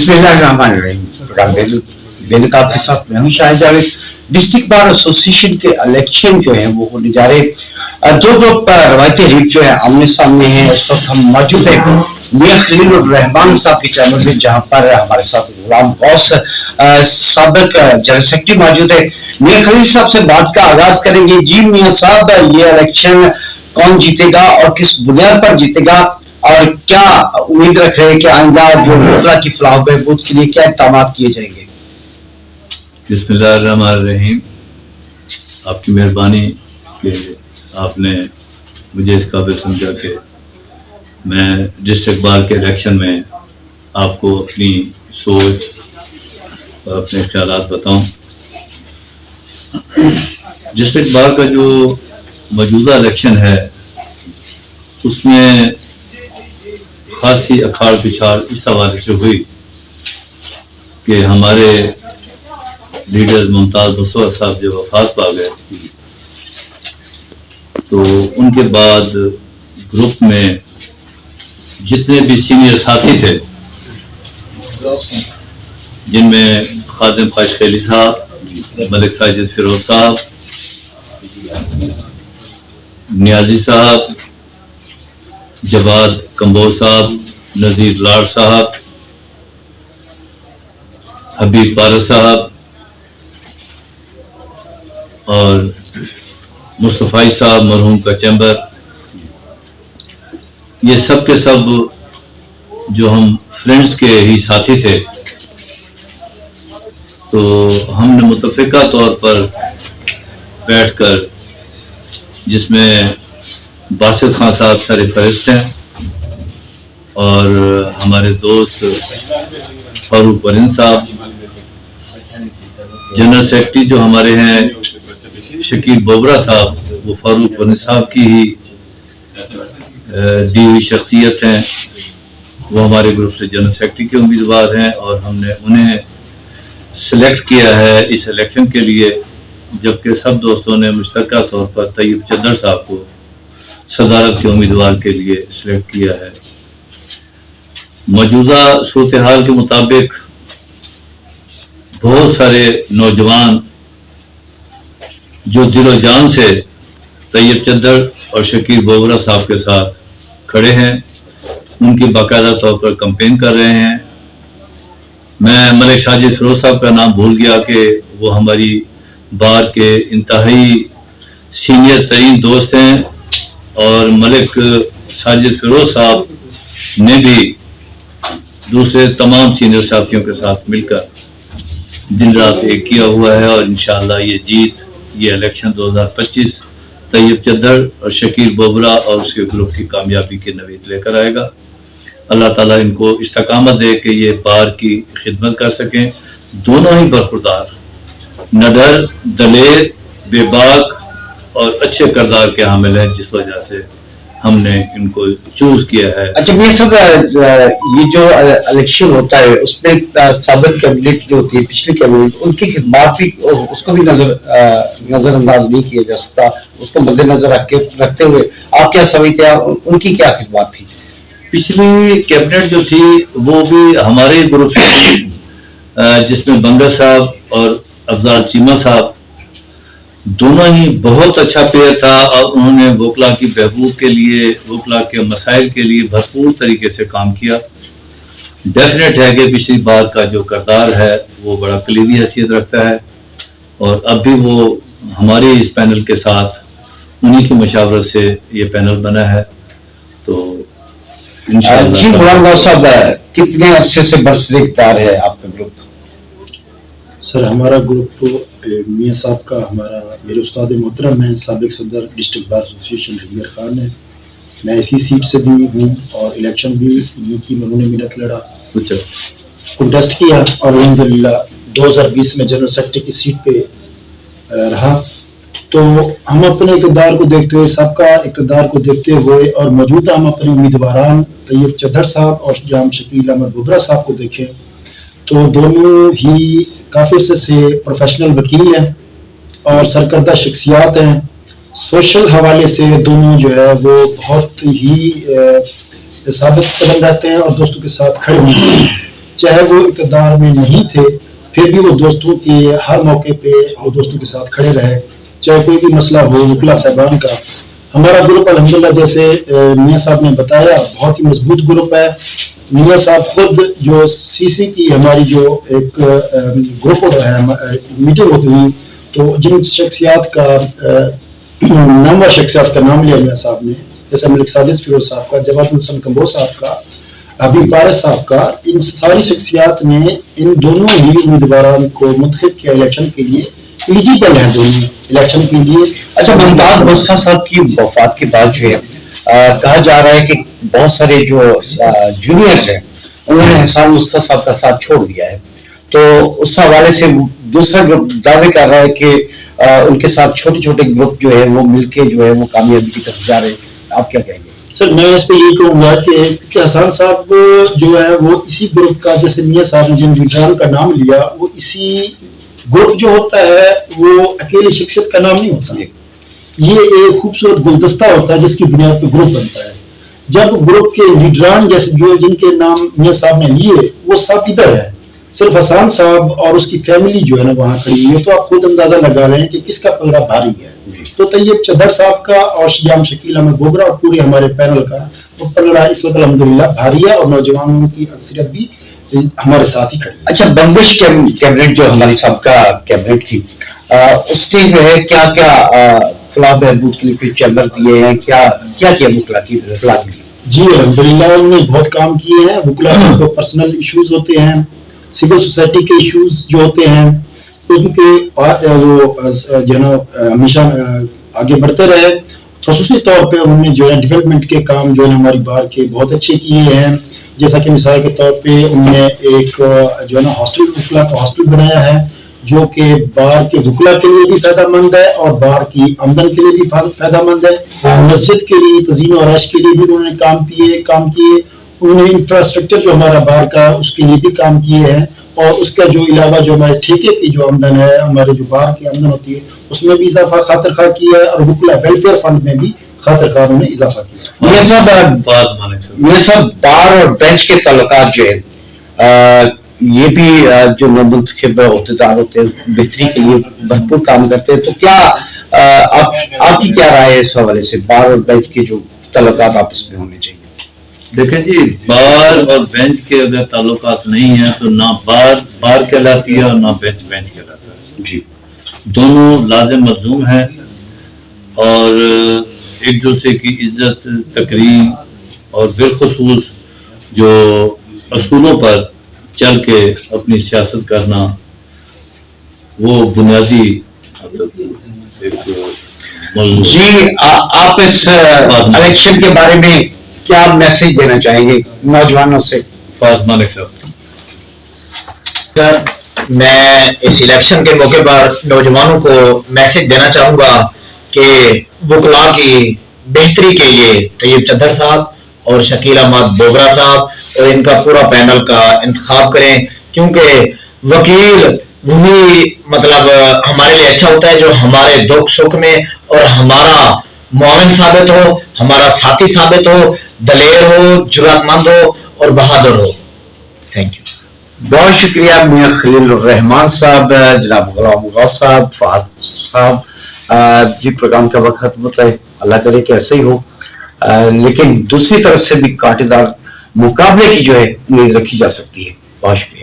बिस्मिल्लाहिर्रहमानिर्रहीम। बेनक आपके साथ मैं हूं Shahid Javed. District bar association के इलेक्शन जो है वो होने जा रहे हैं। दो रवायती रीत जो है आमने सामने हैं। इस वक्त हम मौजूद है मियां खलील रहमान साहब की चैनल में, जहां पर हमारे साथ गुलाम गौस साबिक जनरल सेक्रेटरी मौजूद है। मियां खलील साहब से बात का आगाज करेंगे। जी मियां साहब, ये इलेक्शन कौन जीतेगा और किस बुनियाद पर जीतेगा, और क्या उम्मीद रख रहे हैं कि आइंदा जो वोकला की फलाह बहबूद के लिए क्या इक़दाम किए जाएंगे? बिस्मिल्लाहिर्रहमानिर्रहीम। आपकी मेहरबानी कि आपने मुझे इस काबिल समझा कि मैं डिस्ट्रिक्ट बार के इलेक्शन में आपको अपनी सोच और अपने ख्यालात बताऊं। डिस्ट्रिक्ट बार का जो मौजूदा इलेक्शन है उसमें खासी अखाड़ पिछाड़ इस हवाले से हुई कि हमारे लीडर मुमताज मुस्तफा साहब जब वफात पा गए तो उनके बाद ग्रुप में जितने भी सीनियर साथी थे, जिनमें खादिम ख्वाहिश खैली साहब, मलिक साजिद फिरोज साहब, नियाजी साहब, जवाद कंबोज साहब, नज़ीर लाड़ साहब, हबीब पारा साहब और मुस्तफ़ाई साहब मरहूम का चैम्बर, ये सब के सब जो हम फ्रेंड्स के ही साथी थे, तो हमने मुतफ़िका तौर पर बैठकर, जिसमें बासित खान साहब सर फहरिस्त हैं और हमारे दोस्त फारूक वरिंद साहब, जनरल सेक्रेटरी जो हमारे हैं शकील बोबरा साहब, वो फारूक वरिंद साहब की ही दी हुई शख्सियत हैं। वो हमारे ग्रुप से जनरल सेक्रेटरी के उम्मीदवार हैं और हमने उन्हें सिलेक्ट किया है इस इलेक्शन के लिए, जबकि सब दोस्तों ने मुश्तरका तौर पर तैयब चद्दर साहब को सदारत के उम्मीदवार के लिए सिलेक्ट किया है। मौजूदा सूरत हाल के मुताबिक बहुत सारे नौजवान जो दिलो जान से तैयब चद्दर और शकील बोबरा साहब के साथ खड़े हैं, उनकी बाकायदा तौर पर कैंपेन कर रहे हैं। मैं मलिक साजिद फिरोज साहब का नाम भूल गया कि वो हमारी बार के इंतहाई सीनियर तरीन दोस्त हैं और मलिक साजिद फिरोज साहब ने भी दूसरे तमाम सीनियर साथियों के साथ मिलकर दिन रात एक किया हुआ है और इंशाअल्लाह ये जीत, ये इलेक्शन 2025 तैयब चद्दर और शकील बोबरा और उसके ग्रुप की कामयाबी की नवीद लेकर आएगा। अल्लाह ताला इनको इस्तकामत दे कि ये बार की खिदमत कर सकें। दोनों ही बरखुरदार, नडर, दलेर, बेबाक और अच्छे किरदार के हामिल हैं, जिस वजह से हमने इनको चूज किया है। अच्छा, ये सब ये जो इलेक्शन होता है उसमें साबिक कैबिनेट जो होती है, पिछली कैबिनेट, उनकी खिदमत भी, उसको भी नजरअंदाज नहीं किया जा सकता। उसको मद्देनजर रखते हुए आप क्या समझते हैं, उनकी क्या खिदमत थी? पिछली कैबिनेट जो थी वो भी हमारे ग्रुप से थी, जिसमें बंगा साहब और अफजाल चीमा साहब दोनों ही बहुत अच्छा पेयर था और उन्होंने वोकला की बहबूद के लिए, वोकला के मसाइल के लिए भरपूर तरीके से काम किया। डेफिनेट है कि पिछली बार का जो किरदार है वो बड़ा कलीदी हैसियत रखता है और अब भी वो हमारे इस पैनल के साथ उन्हीं की मशावरत से ये पैनल बना है। तो जी गुलाम गौस साहब, कितने अच्छे से बरसरीकदार है आपका ग्रुप? सर, हमारा ग्रुप तो मियाँ साहब का, हमारा मेरे उस्ताद मोहतरम हैं, साबिक सदर डिस्ट्रिक्ट बार एसोसिएशन रहीमर खान है। मैं इसी सीट से भी हूँ और इलेक्शन भी इन्हीं की उन्होंने मिन्नत लड़ा, कंटेस्ट किया और अल्हम्दुलिल्लाह 2020 में जनरल सेक्रेटरी की सीट पे रहा। तो हम अपने इक़्तिदार को देखते हुए, सबका इक़्तिदार को देखते हुए और मौजूदा हम अपने उम्मीदवारान तैयब चद्दर साहब और जाम शकील अहमद बोबरा साहब को देखें तो दोनों ही काफ़ी अर्से से प्रोफेशनल वकील हैं और सरकर्दा शख्सियात हैं। सोशल हवाले से दोनों जो है वो बहुत ही साबित कदम रहते हैं और दोस्तों के साथ खड़े होते हैं। چاہے وہ اقتدار میں نہیں تھے پھر بھی وہ دوستوں کے ہر موقع پہ وہ دوستوں کے ساتھ کھڑے رہے، چاہے کوئی بھی مسئلہ ہو وکلا صاحبان کا۔ ہمارا گروپ الحمدللہ جیسے میاں صاحب نے بتایا بہت ہی مضبوط گروپ ہے۔ میاں صاحب خود جو سی سی کی ہماری جو ایک گروپ میٹنگ ہوتی ہوئی تو جن شخصیات کا نامور شخصیات کا نام لیا میاں صاحب نے، جیسے ملک ساجد فیروز صاحب کا، جواد الحسن کمبو صاحب کا، حبیب پارس صاحب کا، ان ساری شخصیات نے ان دونوں ہی امیدواران کو منتخب کیا الیکشن کے لیے، ایلیجیبل ہیں دونوں الیکشن کے لیے۔ اچھا، ممتاز مصطفیٰ صاحب کی وفات کے بعد جو ہے کہا جا رہا ہے کہ بہت سارے جو جونیئرز ہیں انہوں نے احسان مصطفیٰ صاحب کا ساتھ چھوڑ دیا ہے، تو اس حوالے سے دوسرا گروپ دعوے کر رہا ہے کہ ان کے ساتھ چھوٹے چھوٹے گروپ جو ہے وہ مل کے جو ہے وہ کامیابی کی طرف جا رہے ہیں، آپ کیا کہیں گے؟ سر میں اس پہ یہی کہوں گا کہ حسان صاحب جو ہے وہ اسی گروپ کا، جیسے میاں صاحب نے جن لیڈران کا نام لیا، وہ اسی گروپ جو ہوتا ہے وہ اکیلے شخصیت کا نام نہیں ہوتا، یہ ایک خوبصورت گلدستہ ہوتا ہے جس کی بنیاد پہ گروپ بنتا ہے۔ جب گروپ کے لیڈران جیسے جو جن کے نام میاں صاحب نے لیے وہ سب ادھر ہے، صرف حسان صاحب اور اس کی فیملی جو ہے نا وہاں کھڑی ہوئی ہے، تو آپ خود اندازہ لگا رہے ہیں کہ کس کا پلڑا بھاری ہے۔ تو طیب چدر صاحب کا اور شجاع شکیل احمد بوگرا اور پورے ہمارے پینل کا وہ پلڑا اس وقت الحمدللہ بھاری ہے، اور نوجوانوں کی اکثریت بھی ہمارے ساتھ ہی کھڑی ہے۔ اچھا، بندش کیبنٹ جو ہماری سابقہ کیبنٹ تھی، اس نے جو ہے کیا کیا فلاح بہبود کے لیے کوئی چیمبر دیے ہیں، کیا کیا وکلا کی فلاح کے لیے؟ جی الحمدللہ انہوں نے بہت کام کیے ہیں۔ وکلا کو پرسنل ایشوز ہوتے ہیں، سول سوسائٹی کے ایشوز جو ہوتے ہیں ان کے وہ جو ہے نا ہمیشہ آگے بڑھتے رہے۔ خصوصی طور پہ انہوں نے جو ہے ڈیولپمنٹ کے کام جو ہے ہماری بار کے بہت اچھے کیے ہیں، جیسا کہ مثال کے طور پہ انہوں نے ایک جو ہے نا ہاسٹل وکلا کا ہاسٹل بنایا ہے جو کہ بار کے وکلا کے لیے بھی فائدہ مند ہے اور بار کی آمدن کے لیے بھی فائدہ مند ہے۔ مسجد کے لیے تزئین و آرائش کے لیے بھی انہوں نے کام کیے۔ انہوں نے انفراسٹرکچر جو ہمارا بار کا اس کے لیے بھی کام کیے ہیں، اور اس کا جو علاوہ جو ہمارے ٹھیکے کی جو آمدن ہے، ہمارے جو بار کی آمدن ہوتی ہے اس میں بھی اضافہ خاطر خواہ کیا ہے، اور وکلا ویلفیئر فنڈ میں بھی خاطر خواہ انہوں نے اضافہ کیا۔ یہ سب بار اور بینچ کے تعلقات جو ہے یہ بھی جو منتخب عہدیدار ہوتے ہیں بہتری کے لیے بھرپور کام کرتے ہیں، تو کیا آپ کی کیا رائے ہے اس حوالے سے؟ بار اور بینچ کے جو تعلقات آپس میں ہونے چاہیے؟ دیکھیں جی، بار اور بینچ کے اگر تعلقات نہیں ہیں تو نہ بار کہلاتی ہے اور نہ بینچ کہلاتا ہے۔ جی، دونوں لازم ملزوم ہیں، اور ایک دوسرے کی عزت تقریم اور بالخصوص جو اصولوں پر چل کے اپنی سیاست کرنا، وہ بنیادی ایک موضوع۔ جی، آپ اس الیکشن کے بارے میں کیا میسج دینا چاہیں گے نوجوانوں سے؟ فاض مالک صاحب۔ میں اس الیکشن کے موقع پر نوجوانوں کو میسج دینا چاہوں گا کہ وکلا کی بہتری کے لیے طیب چدر صاحب اور شکیل احمد بوگرا صاحب اور ان کا پورا پینل کا انتخاب کریں، کیونکہ وکیل وہی مطلب ہمارے لیے اچھا ہوتا ہے جو ہمارے دکھ سکھ میں اور ہمارا معاون ثابت ہو، ہمارا ساتھی ثابت ہو، دلیر ہو، جرأت مند ہو اور بہادر ہو۔ Thank you. بہت شکریہ میاں خلیل الرحمان صاحب، جناب غلام غوث صاحب، فہد صاحب۔ جی، پروگرام کا وقت ختم ہوتا ہے، اللہ کرے کہ ایسے ہی ہو، لیکن دوسری طرف سے بھی کانٹے دار مقابلے کی جو ہے امید رکھی جا سکتی ہے۔ بہت شکریہ۔